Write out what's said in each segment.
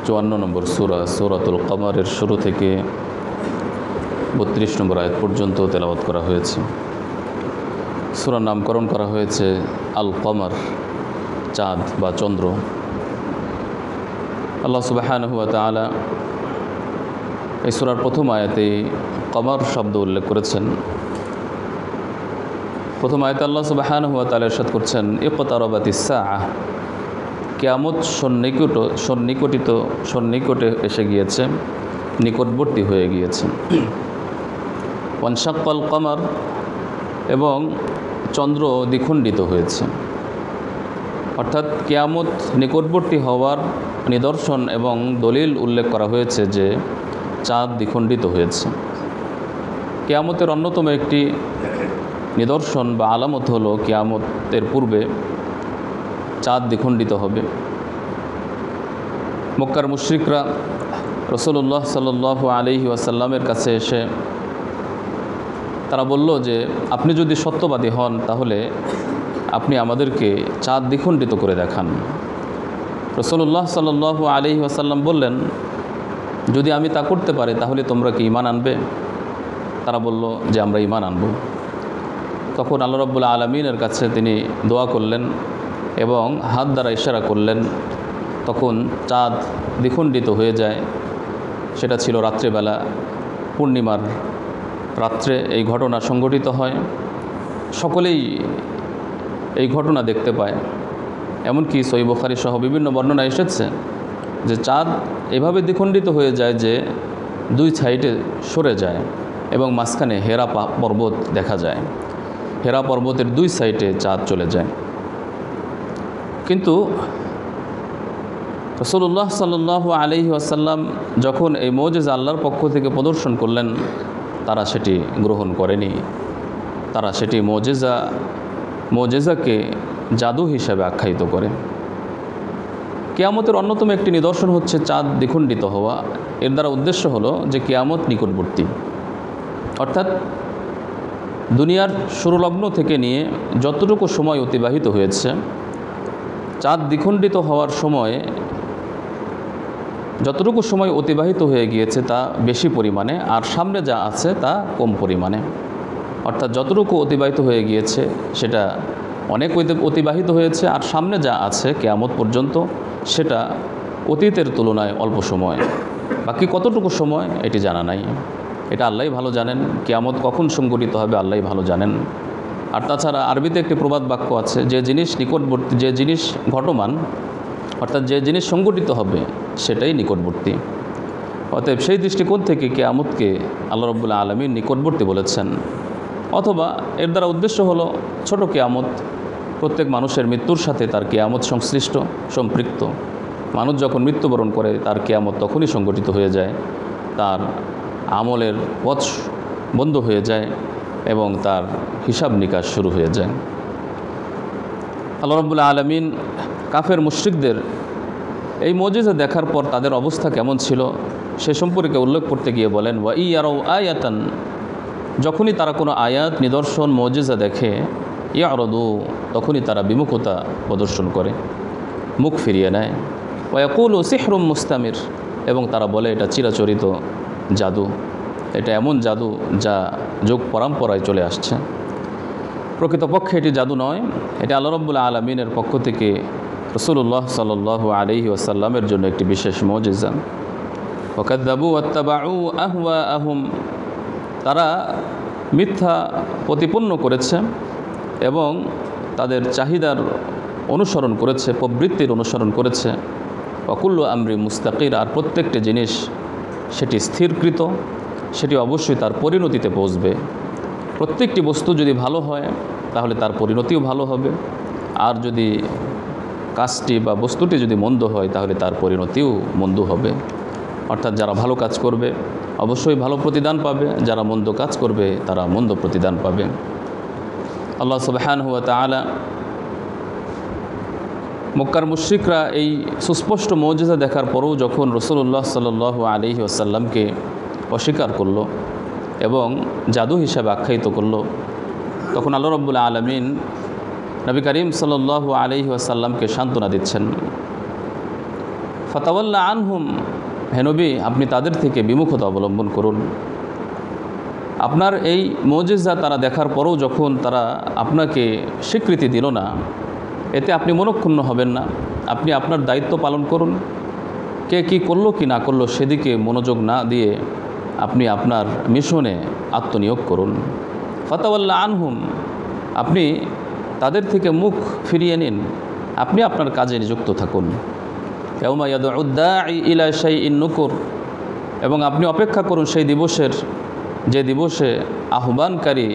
54 নম্বর সূরা সূরাতুল কমরের শুরু থেকে 32 নম্বর আয়াত পর্যন্ত তেলাওয়াত করা হয়েছে। সূরার নামকরণ করা হয়েছে আল কমর, চাঁদ বা চন্দ্র। আল্লাহ সুবহানাহু ওয়া তাআলা এই সূরার প্রথম আয়াতে কমর শব্দ উল্লেখ করেছেন। প্রথম আয়াতে আল্লাহ সুবহানাহু ওয়া তাআলা ইরশাদ করছেন, ইকতারাবাতিস সাআহ, কিয়ামত সন্নিকটে এসে গিয়েছে, নিকটবর্তী হয়ে গিয়েছে। ওয়ানশাক্কাল কমর, এবং চন্দ্র দ্বিখণ্ডিত হয়েছে। অর্থাৎ কিয়ামত নিকটবর্তী হওয়ার নিদর্শন এবং দলিল উল্লেখ করা হয়েছে যে চাঁদ দ্বিখণ্ডিত হয়েছে। কিয়ামতের অন্যতম একটি নিদর্শন বা আলামত হলো কিয়ামতের পূর্বে চাঁদ দ্বিখণ্ডিত হবে। মক্কার মুশরিকরা রাসূলুল্লাহ সাল্লাল্লাহু আলাইহি ওয়াসাল্লামের কাছে এসে তারা বলল যে আপনি যদি সত্যবাদী হন তাহলে আপনি আমাদেরকে চাঁদ দ্বিখণ্ডিত করে দেখান। রাসূলুল্লাহ সাল্লাল্লাহু আলাইহি ওয়াসাল্লাম বললেন, যদি আমি তা করতে পারি তাহলে তোমরা কি ঈমান আনবে? তারা বলল যে আমরা ঈমান আনব। তখন আল্লাহ রাব্বুল আলামিনের কাছে তিনি দোয়া করলেন এবং হাত দ্বারা ইশারা করলেন। তখন চাঁদ দ্বিখণ্ডিত হয়ে যায়। সেটা ছিল রাত্রেবেলা, পূর্ণিমার রাত্রে এই ঘটনা সংঘটিত হয়। সকলেই এই ঘটনা দেখতে পায়। এমনকি সহিহ বুখারী সহ বিভিন্ন বর্ণনা এসেছে যে চাঁদ এভাবে দ্বিখণ্ডিত হয়ে যায় যে দুই সাইডে সরে যায় এবং মাঝখানে হেরা পর্বত দেখা যায়। হেরা পর্বতের দুই সাইডে চাঁদ চলে যায়। কিন্তু রাসূলুল্লাহ সাল্লাল্লাহু আলাইহি ওয়াসাল্লাম যখন এই মুজিজা আল্লাহর পক্ষ থেকে প্রদর্শন করলেন, তারা সেটি গ্রহণ করেনি। তারা সেটি মুজিজাকে জাদু হিসেবে আখ্যায়িত করে। কিয়ামতের অন্যতম একটি নিদর্শন হচ্ছে চাঁদ দ্বিখণ্ডিত হওয়া। এর দ্বারা উদ্দেশ্য হলো যে কিয়ামত নিকটবর্তী। অর্থাৎ দুনিয়ার শুরুলগ্ন থেকে নিয়ে যতটুকু সময় অতিবাহিত হয়েছে, চাঁদ দ্বিখণ্ডিত হওয়ার সময়ে যতটুকু সময় অতিবাহিত হয়ে গিয়েছে তা বেশি পরিমাণে, আর সামনে যা আছে তা কম পরিমাণে। অর্থাৎ যতটুকু অতিবাহিত হয়ে গিয়েছে সেটা অনেক অতিবাহিত হয়েছে, আর সামনে যা আছে কিয়ামত পর্যন্ত সেটা অতীতের তুলনায় অল্প সময়। বাকি কতটুকু সময় এটি জানা নাই, এটা আল্লাহই ভালো জানেন। কিয়ামত কখন সংঘটিত হবে আল্লাহই ভালো জানেন। আর তাছাড়া আরবিতে একটি প্রবাদ বাক্য আছে, যে জিনিস নিকটবর্তী, যে জিনিস ঘটমান, অর্থাৎ যে জিনিস সংঘটিত হবে সেটাই নিকটবর্তী। অতএব সেই দৃষ্টিকোণ থেকে কিয়ামতকে আল্লাহ রাব্বুল আলামিন নিকটবর্তী বলেছেন। অথবা এর দ্বারা উদ্দেশ্য হলো ছোট কিয়ামত। প্রত্যেক মানুষের মৃত্যুর সাথে তার কিয়ামত সম্পৃক্ত। মানুষ যখন মৃত্যুবরণ করে তার কিয়ামত তখনই সংঘটিত হয়ে যায়। তার আমলের পথ বন্ধ হয়ে যায় এবং তার হিসাব নিকাশ শুরু হয়ে যায়। আল্লাহ রাব্বুল আলামিন কাফের মুশরিকদের এই মুজিজা দেখার পর তাদের অবস্থা কেমন ছিল সে সম্পর্কে উল্লেখ করতে গিয়ে বলেন, ওয়া ইয়ারাউ আয়াতান, যখনই তারা কোনো আয়াত, নিদর্শন, মুজিজা দেখে, ইয়ারদু, তখনই তারা বিমুখতা প্রদর্শন করে, মুখ ফিরিয়ে নেয়। ওয়া ইয়াকুলু সিহরুম মুস্তামির, এবং তারা বলে এটা চিরাচরিত জাদু, এটা এমন জাদু যা যুগ পরম্পরায় চলে আসছে। প্রকৃতপক্ষে এটি জাদু নয়, এটা আল্লাহ রাব্বুল আলামিনের পক্ষ থেকে রাসূলুল্লাহ সাল্লাল্লাহু আলাইহি ওয়াসাল্লামের জন্য একটি বিশেষ মুজিজা। ওয়াকাযযাবু ওয়াত্তাবাউ আহওয়াআহুম, তারা মিথ্যা প্রতিপন্ন করেছে এবং তাদের চাহিদার অনুসরণ করেছে, প্রবৃত্তির অনুসরণ করেছে। ওয়াকুল্লু আমরি মুস্তাকির, আর প্রত্যেকটি জিনিস সেটি স্থিরকৃত, সেটি অবশ্যই তার পরিণতিতে পৌঁছবে। প্রত্যেকটি বস্তু যদি ভালো হয় তাহলে তার পরিণতিও ভালো হবে, আর যদি কাজটি বা বস্তুটি যদি মন্দ হয় তাহলে তার পরিণতিও মন্দ হবে। অর্থাৎ যারা ভালো কাজ করবে অবশ্যই ভালো প্রতিদান পাবে, যারা মন্দ কাজ করবে তারা মন্দ প্রতিদান পাবে। আল্লাহ সুবহানাহু ওয়া তাআলা মক্কার মুশরিকরা এই সুস্পষ্ট মুজিজা দেখার পরও যখন রাসূলুল্লাহ সাল্লাল্লাহু আলাইহি ওয়াসাল্লামকে অস্বীকার করল এবং জাদু হিসাবে আখ্যায়িত করল, তখন আল্লাহ রাব্বুল আলামিন নবী করিম সাল্লাল্লাহু আলাইহি ওয়াসাল্লামকে সান্ত্বনা দিচ্ছেন। ফাতাওয়াল্লা আনহুম, হে নবী আপনি তাদের থেকে বিমুখতা অবলম্বন করুন। আপনার এই মুজিজা তারা দেখার পরও যখন তারা আপনাকে স্বীকৃতি দিল না, এতে আপনি মনক্ষুণ্ণ হবেন না। আপনি আপনার দায়িত্ব পালন করুন। কে কি করলো কি না করলো সেদিকে মনোযোগ না দিয়ে আপনি আপনার মিশনে আত্মনিয়োগ করুন। ফাতাওয়াল্লা আনহুম, আপনি তাদের থেকে মুখ ফিরিয়ে নিন, আপনি আপনার কাজে নিযুক্ত থাকুন। ইয়াউমা ইয়াদউ দাঈ ইলা শাইইন নুকুর, এবং আপনি অপেক্ষা করুন সেই দিবসের, যে দিবসে আহ্বানকারী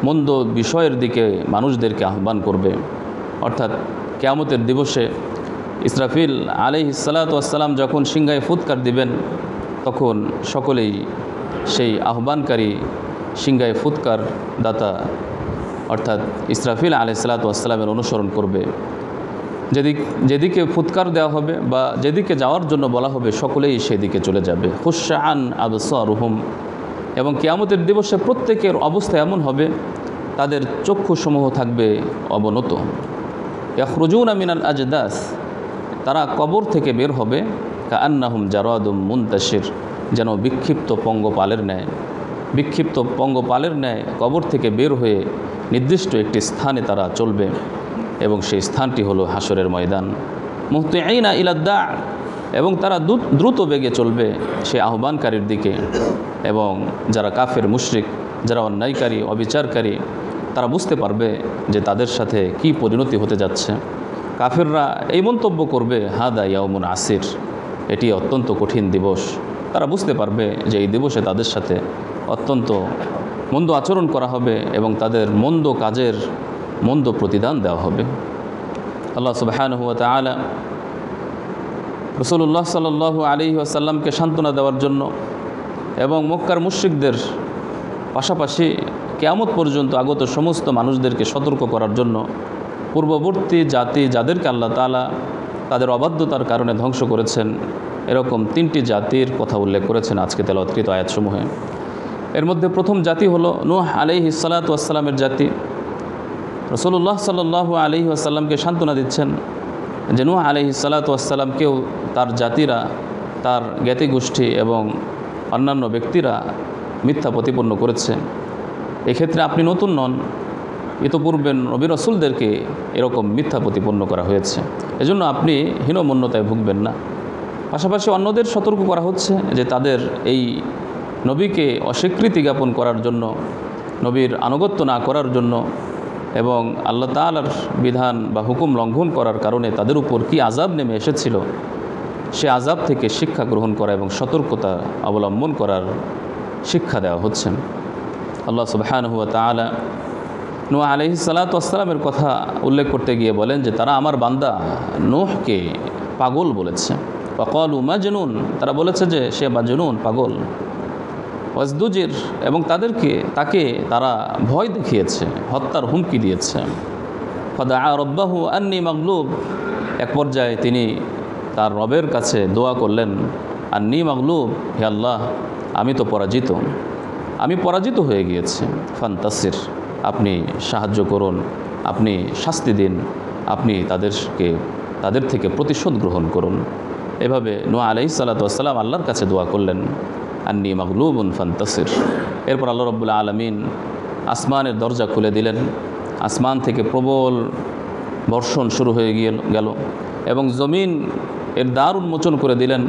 মন্দ বিষয়ের দিকে মানুষদেরকে আহ্বান করবে। অর্থাৎ কিয়ামতের দিবসে ইসরাফিল আলাইহিস সালাতু ওয়াস সালাম যখন সিংহায় ফুৎকার দিবেন, তখন সকলেই সেই আহ্বানকারী সিংহায় ফুৎকার দাতা অর্থাৎ ইসরাফিল আলাইহিস সালাতু ওয়াস সালামের অনুসরণ করবে। যেদিকে ফুৎকার দেওয়া হবে বা যেদিকে যাওয়ার জন্য বলা হবে সকলেই সেদিকে চলে যাবে। খুশআন আবসারুহুম, এবং কিয়ামতের দিবসে প্রত্যেকের অবস্থা এমন হবে তাদের চক্ষুসমূহ থাকবে অবনত। ইয়াখরুজুনা মিনাল আজদাস, তারা কবর থেকে বের হবে কাআন্নাহুম জারাদুম মুনতাশির, যেন বিক্ষিপ্ত পঙ্গপালের ন্যায়। বিক্ষিপ্ত পঙ্গপালের ন্যায় কবর থেকে বের হয়ে নির্দিষ্ট একটি স্থানে তারা চলবে, এবং সেই স্থানটি হলো হাসরের ময়দান। মুহতিঈনা ইলাদ দা, এবং তারা দ্রুত বেগে চলবে সে আহ্বানকারীর দিকে। এবং যারা কাফের মুশরিক, যারা অন্যায়কারী অবিচারকারী, তারা বুঝতে পারবে যে তাদের সাথে কি পরিণতি হতে যাচ্ছে। কাফেররা এই মন্তব্য করবে, হাদা ইয়াউমুন আসির, এটি অত্যন্ত কঠিন দিবস। তারা বুঝতে পারবে যে এই দিবসে তাদের সাথে অত্যন্ত মন্দ আচরণ করা হবে এবং তাদের মন্দ কাজের মন্দ প্রতিদান দেওয়া হবে। আল্লাহ সুবহানাহু ওয়া তাআলা রাসূলুল্লাহ সাল্লাল্লাহু আলাইহি ওয়াসাল্লামকে সান্ত্বনা দেওয়ার জন্য এবং মক্কার মুশরিকদের পাশাপাশি কিয়ামত পর্যন্ত আগত সমস্ত মানুষদেরকে সতর্ক করার জন্য পূর্ববর্তী জাতি যাদেরকে আল্লাহ তাআলা তাদের অবাধ্যতার কারণে ধ্বংস করেছেন, এরকম 3টি জাতির কথা উল্লেখ করেছেন আজকে তেলাওয়াতকৃত আয়াতসমূহে। এর মধ্যে প্রথম জাতি হলো নূহ আলাইহিস সালাতু ওয়াস সালামের জাতি। রাসূলুল্লাহ সাল্লাল্লাহু আলাইহি ওয়াসাল্লামকে সান্ত্বনা দিচ্ছেন যে নূহ আলাইহিস সালাতু ওয়াস সালামকেও তার জাতিরা, তার জ্ঞাতিগোষ্ঠী এবং অন্যান্য ব্যক্তিরা মিথ্যা প্রতিপন্ন করেছে। এক্ষেত্রে আপনি নতুন নন, ইতপূর্বে নবী রাসূলদেরকে এরকম মিথ্যা প্রতিপন্ন করা হয়েছে, এজন্য আপনি হীনমন্যতায় ভুগবেন না। পাশাপাশি অন্যদের সতর্ক করা হচ্ছে যে তাদের এই নবীকে অস্বীকৃতি জ্ঞাপন করার জন্য, নবীর আনুগত্য না করার জন্য এবং আল্লাহ তাআলার বিধান বা হুকুম লঙ্ঘন করার কারণে তাদের উপর কি আযাব নেমে এসেছিল, সে আযাব থেকে শিক্ষা গ্রহণ করা এবং সতর্কতা অবলম্বন করার শিক্ষা দেওয়া হচ্ছে। আল্লাহ সুবহানাহু ওয়া তাআলা নূহ আলাইহিস সালাতু ওয়াস সালামের কথা উল্লেখ করতে গিয়ে বলেন যে তারা আমার বান্দা নূহকে পাগল বলেছে। ওয়াকালু মাজনুন, তারা বলেছে যে সে মাজনুন, পাগল। ওয়াজদুজির, এবং তাকে তারা ভয় দেখিয়েছে, হত্যার হুমকি দিয়েছে। ফাদআ রাব্বাহু আন্নী মাগলুব, এক পর্যায়ে তিনি তার রবের কাছে দোয়া করলেন, আন্নী মাগলুব, হে আল্লাহ আমি তো পরাজিত, আমি পরাজিত হয়ে গিয়েছি। ফান্তাসির, আপনি সাহায্য করুন, আপনি শাস্তি দিন, আপনি তাদের থেকে প্রতিশোধ গ্রহণ করুন। এভাবে নূহ আলাইহিস সালাতু ওয়াস সালাম আল্লাহর কাছে দোয়া করলেন, আন্নী মাগলুবুন ফান্তাসির। এরপর আল্লাহ রাব্বুল আলামিন আসমানের দরজা খুলে দিলেন, আসমান থেকে প্রবল বর্ষণ শুরু হয়ে গেল এবং জমিন এর দ্বার উন্মোচন করে দিলেন।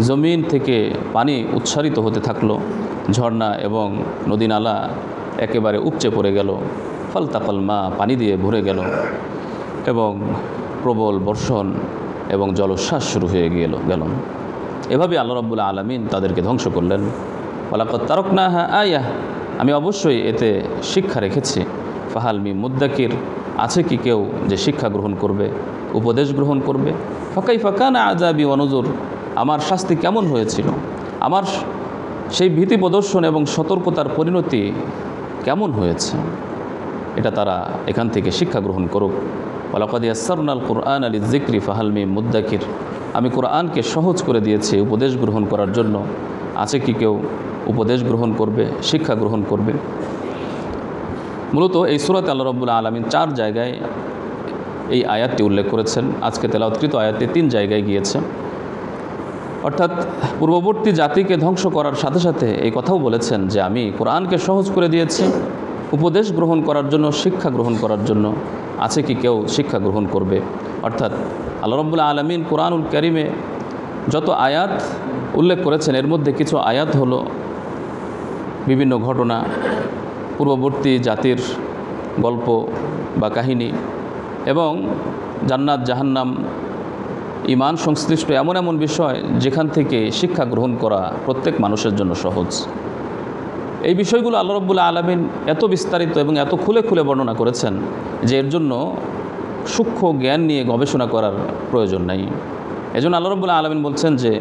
জমিন থেকে পানি উচ্ছারিত হতে থাকলো, ঝর্ণা এবং নদী নালা একেবারে উপচে পড়ে গেল। ফালতাকাল মা, পানি দিয়ে ভরে গেল এবং প্রবল বর্ষণ এবং জলোচ্ছ্বাস শুরু হয়ে গেল। এভাবে আল্লাহ রাব্বুল আলামিন তাদেরকে ধ্বংস করলেন। ওয়ালাকাদ তারাকনাহা আয়াহ, আমি অবশ্যই এতে শিক্ষা রেখেছি। ফাহাল মিন মুদ্দাকির, আছে কি কেউ যে শিক্ষা গ্রহণ করবে, উপদেশ গ্রহণ করবে। ফাকাইফা কানা আযাবি ওয়া নুযুর, আমার শাস্তি কেমন হয়েছিল, আমার সেই ভীতি প্রদর্শন এবং সতর্কতার পরিণতি কেমন হয়েছে, এটা তারা এখান থেকে শিক্ষা গ্রহণ করুক। ওয়ালাকাদ ইয়াসসারনাল কুরআনা লিযিকরি ফাহাল মিন মুদ্দাকির, আমি কোরআনকে সহজ করে দিয়েছি উপদেশ গ্রহণ করার জন্য, আছে কি কেউ উপদেশ গ্রহণ করবে, শিক্ষা গ্রহণ করবে। মূলত এই সূরাতে আল্লাহ রাব্বুল আলামিন 4 জায়গায় এই আয়াতটি উল্লেখ করেছেন। আজকে তেলাওয়াতকৃত আয়াতটি 3 জায়গায় গিয়েছে। অর্থাৎ পূর্ববর্তী জাতিকে ধ্বংস করার সাথে সাথে এই কথাও বলেছেন যে আমি কোরআনকে সহজ করে দিয়েছি উপদেশ গ্রহণ করার জন্য, শিক্ষা গ্রহণ করার জন্য। আছে কি কেউ শিক্ষা গ্রহণ করবে? অর্থাৎ আল্লাহ রাব্বুল আলামিন কোরআনুল কারীমে যত আয়াত উল্লেখ করেছেন এর মধ্যে কিছু আয়াত হলো বিভিন্ন ঘটনা, পূর্ববর্তী জাতির গল্প বা কাহিনী, এবং জান্নাত জাহান্নাম, ঈমান সংশ্লিষ্ট এমন এমন বিষয় যেখান থেকে শিক্ষা গ্রহণ করা প্রত্যেক মানুষের জন্য সহজ। এই বিষয়গুলো আল্লাহ রাব্বুল আলামিন এত বিস্তারিত এবং এত খুলে খুলে বর্ণনা করেছেন যে এর জন্য সূক্ষ্ম জ্ঞান নিয়ে গবেষণা করার প্রয়োজন নাই। এজন্য আল্লাহ রাব্বুল আলামিন বলছেন যে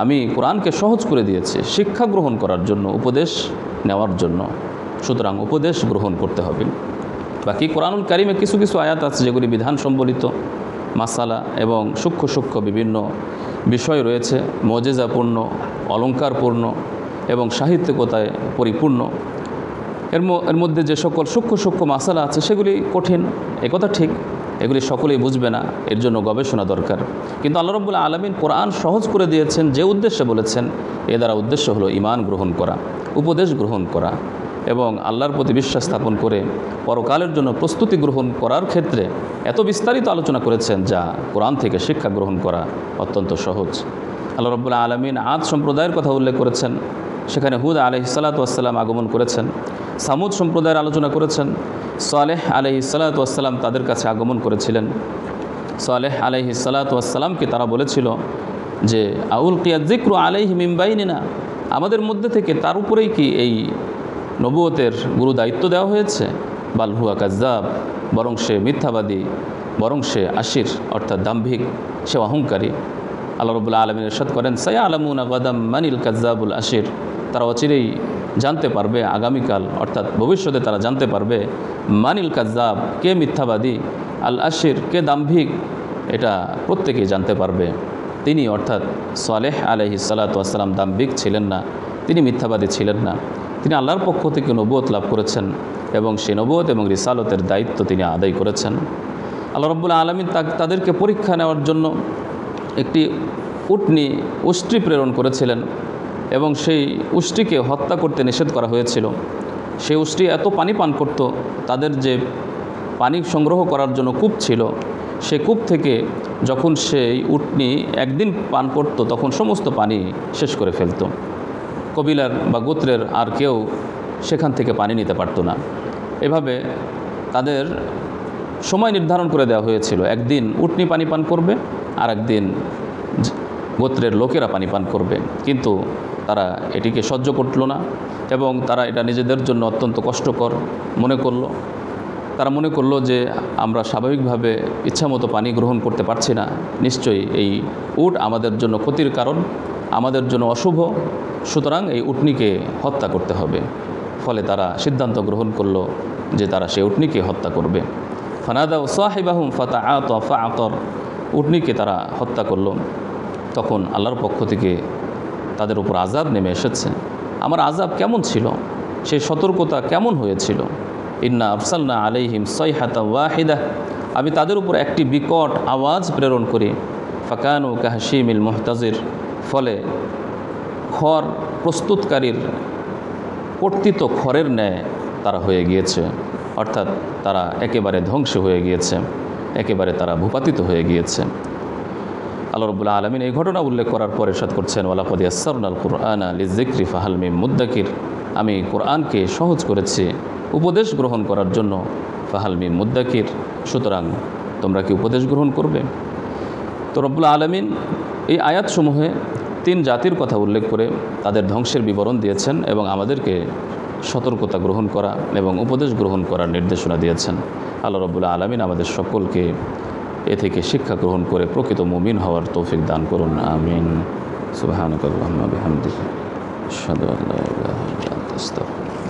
আমি কোরআনকে সহজ করে দিয়েছি শিক্ষা গ্রহণ করার জন্য, উপদেশ নেওয়ার জন্য। সুতরাং উপদেশ গ্রহণ করতে হবে। বাকি কোরআনুল কারীমে কিছু কিছু আয়াত আছে যেগুলি বিধান সম্বলিত, মাসালা এবং সূক্ষ্ম সূক্ষ্ম বিভিন্ন বিষয় রয়েছে, মুজিজাপূর্ণ, অলঙ্কারপূর্ণ এবং সাহিত্যিকতায় পরিপূর্ণ। এর মধ্যে যে সকল সূক্ষ্ম সূক্ষ্ম মাসালা আছে সেগুলি কঠিন, একথা ঠিক, এগুলি সকলেই বুঝবে না, এর জন্য গবেষণা দরকার। কিন্তু আল্লাহ রাব্বুল আলামিন কোরআন সহজ করে দিয়েছেন যে উদ্দেশ্যে বলেছেন, এ দ্বারা উদ্দেশ্য হলো ঈমান গ্রহণ করা, উপদেশ গ্রহণ করা এবং আল্লাহর প্রতি বিশ্বাস স্থাপন করে পরকালের জন্য প্রস্তুতি গ্রহণ করার ক্ষেত্রে এত বিস্তারিত আলোচনা করেছেন যা কোরআন থেকে শিক্ষা গ্রহণ করা অত্যন্ত সহজ। আল্লাহ রাব্বুল আলামিন আদ সম্প্রদায়ের কথা উল্লেখ করেছেন, সেখানে হুদ আলাইহিস সালাতু ওয়াস সালাম আগমন করেছেন। সামুদ সম্প্রদায়ের আলোচনা করেছেন, সালেহ আলাইহিস সালাতু ওয়াস সালাম তাদের কাছে আগমন করেছিলেন। সালেহ আলাইহিস সালাতু ওয়াস সালামকে তারা বলেছিল যে আউলকিয়া যিকরু আলাইহি মিন বাইনিনা, আমাদের মধ্যে থেকে তার উপরেই কি এই নবুয়তের গুরু দায়িত্ব দেওয়া হয়েছে? বাল হুয়া কাজ্জাব, বরং সে মিথ্যাবাদী, বরং সে আশির অর্থাৎ দাম্ভিক, সে অহংকারী। আল্লাহ রাব্বুল আলামিন ইরশাদ করেন সায়ালামুনা গাদাম মানিল কাজ্জাবুল আশির, তারা অচিরেই জানতে পারবে, আগামীকাল অর্থাৎ ভবিষ্যতে তারা জানতে পারবে মানিল কাজ্জাব, কে মিথ্যাবাদী, আল আশির, কে দাম্ভিক, এটা প্রত্যেকেই জানতে পারবে। তিনি অর্থাৎ সালেহ আলাইহিস সালাতু ওয়াস সালাম দাম্ভিক ছিলেন না, তিনি মিথ্যাবাদী ছিলেন না, তিনি আল্লাহর পক্ষ থেকে নবুয়ত লাভ করেছেন এবং সেই নবুয়ত এবং রিসালতের দায়িত্ব তিনি আদায় করেছেন। আল্লাহ রাব্বুল আলামিন তাদেরকে পরীক্ষা নেওয়ার জন্য একটি উষ্ট্রি প্রেরণ করেছিলেন এবং সেই উষ্ট্রিকে হত্যা করতে নিষেধ করা হয়েছিল। সেই উষ্ট্রি এত পানি পান করত, তাদের যে পানি সংগ্রহ করার জন্য কূপ ছিল, সে কূপ থেকে যখন সেই উটনি একদিন পান করত তখন সমস্ত পানি শেষ করে ফেলত। কবিলার বা গোত্রের আর কেউ সেখান থেকে পানি নিতে পারত না। এভাবে তাদের সময় নির্ধারণ করে দেওয়া হয়েছিল, একদিন উটনি পানি পান করবে আর একদিন গোত্রের লোকেরা পানি পান করবে। কিন্তু তারা এটিকে সহ্য করল না এবং তারা এটা নিজেদের জন্য অত্যন্ত কষ্টকর মনে করলো। তারা মনে করলো যে আমরা স্বাভাবিকভাবে ইচ্ছামতো পানি গ্রহণ করতে পারছি না, নিশ্চয়ই এই উট আমাদের জন্য ক্ষতির কারণ, আমাদের জন্য অশুভ, সুতরাং এই উটনিকে হত্যা করতে হবে। ফলে তারা সিদ্ধান্ত গ্রহণ করলো যে তারা সেই উটনিকে হত্যা করবে। ফানাদাউ সাহিবাহুম ফাতাআতা ফাআকর, উটনিকে তারা হত্যা করলো। তখন আল্লাহর পক্ষ থেকে তাদের উপর আযাব নেমে এসেছে। আমার আযাব কেমন ছিল, সেই সতর্কতা কেমন হয়েছিল? ইন্না আরসালনা আলাইহিম সাইহাতা ওয়াহিদা, আমি তাদের উপর একটি বিকট আওয়াজ প্রেরণ করি। ফাকানু কাহাশিমিল মুহতাজির, ফলে খড় প্রস্তুতকারীর কর্তৃত খড়ের ন্যায় তারা হয়ে গিয়েছে, অর্থাৎ তারা একেবারে ধ্বংস হয়ে গিয়েছে, একেবারে তারা ভূপাতিত হয়ে গিয়েছে। আল্লাহ রাব্বুল আলামিন এই ঘটনা উল্লেখ করার পরে ইরশাদ করছেন ওয়ালাকাদ ইয়াসসারনাল কুরআনা লিযিকরি ফাহাল মিন মুদ্দাকির, আমি কোরআনকে সহজ করেছি উপদেশ গ্রহণ করার জন্য, ফাহাল মিন মুদ্দাকির, সুতরাং তোমরা কি উপদেশ গ্রহণ করবে? তো রব্বুল আলামিন এই আয়াতসমূহে 3 জাতির কথা উল্লেখ করে তাদের ধ্বংসের বিবরণ দিয়েছেন এবং আমাদেরকে সতর্কতা গ্রহণ করা এবং উপদেশ গ্রহণ করার নির্দেশনা দিয়েছেন। আল্লাহ রাব্বুল আলামিন আমাদের সকলকে এ থেকে শিক্ষা গ্রহণ করে প্রকৃত মুমিন হওয়ার তৌফিক দান করুন, আমিন। সুবহানাকাল্লাহুম্মা বিহামদিকা আশহাদু আল্লা ইলাহা ইল্লা আনতা আস্তাগফিরুকা।